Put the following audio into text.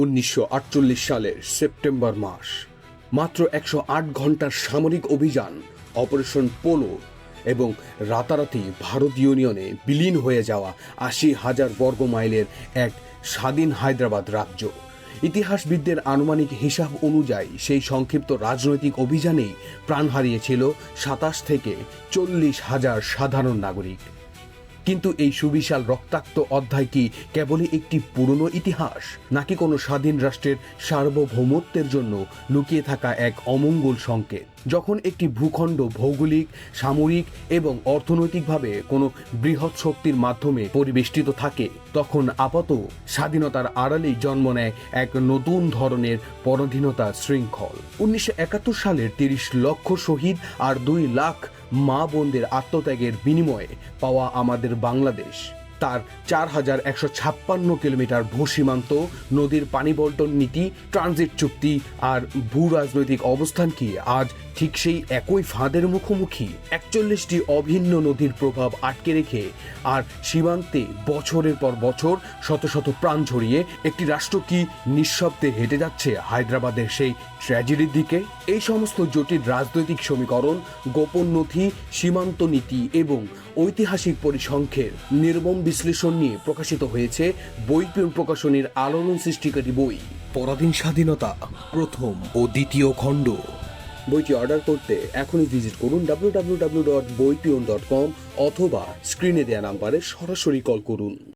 1948 সালের সেপ্টেম্বর মাস, মাত্র 108 ঘন্টার সামরিক অভিযান অপারেশন পোলো এবং রাতারাতি ভারত ইউনিয়নে বিলীন হয়ে যাওয়া 80,000 বর্গ মাইলের এক স্বাধীন হায়দ্রাবাদ রাজ্য। ইতিহাসবিদদের আনুমানিক হিসাব অনুযায়ী সেই সংক্ষিপ্ত রাজনৈতিক অভিযানেই প্রাণ হারিয়েছিল 27 থেকে 40,000 সাধারণ নাগরিক। কিন্তু এই সুবিশাল রক্তাক্ত অধ্যায় কি কেবলই একটি পুরনো ইতিহাস, নাকি কোনো স্বাধীন রাষ্ট্রের সার্বভৌমত্বের জন্য লুকিয়ে থাকা এক অমঙ্গল সংকেত? যখন একটি ভূখণ্ড ভৌগোলিক, সামরিক এবং অর্থনৈতিকভাবে কোনো বৃহৎ শক্তির মাধ্যমে পরিবেষ্টিত থাকে, তখন আপাত স্বাধীনতার আড়ালেই জন্ম নেয় এক নতুন ধরনের পরাধীনতার শৃঙ্খল। 1971 সালের 30 লক্ষ শহীদ আর 2 লাখ মা বোনদের আত্মত্যাগের বিনিময়ে পাওয়া আমাদের বাংলাদেশ, তার 4156 কিলোমিটার ভূসীমান্ত, নদীর পানি বন্টন নীতি, ট্রানজিট চুক্তি আর ভূ রাজনৈতিক অবস্থান কি আজ ঠিক সেই একই ফাঁদের মুখোমুখি? 41টি অভিন্ন নদীর প্রভাব আটকে রেখে আর সীমান্তে বছরের পর বছর শত শত প্রাণ ঝরিয়ে একটি রাষ্ট্র কি নিঃশব্দে হেঁটে যাচ্ছে হায়দ্রাবাদের সেই ট্র্যাজেডির দিকে? এই সমস্ত জটিল রাজনৈতিক সমীকরণ, গোপন নথি, সীমান্ত নীতি এবং ঐতিহাসিক পরিসংখ্যের নির্মম বিশ্লেষণ নিয়ে প্রকাশিত হয়েছে বইপিয়ন প্রকাশনীর আলোড়ন সৃষ্টিকারী বই পরাধীন স্বাধীনতা প্রথম ও দ্বিতীয় খণ্ড। বইটি অর্ডার করতে এখনই ভিজিট করুন www.boipion.com অথবা স্ক্রিনে দেওয়া নাম্বারে সরাসরি কল করুন।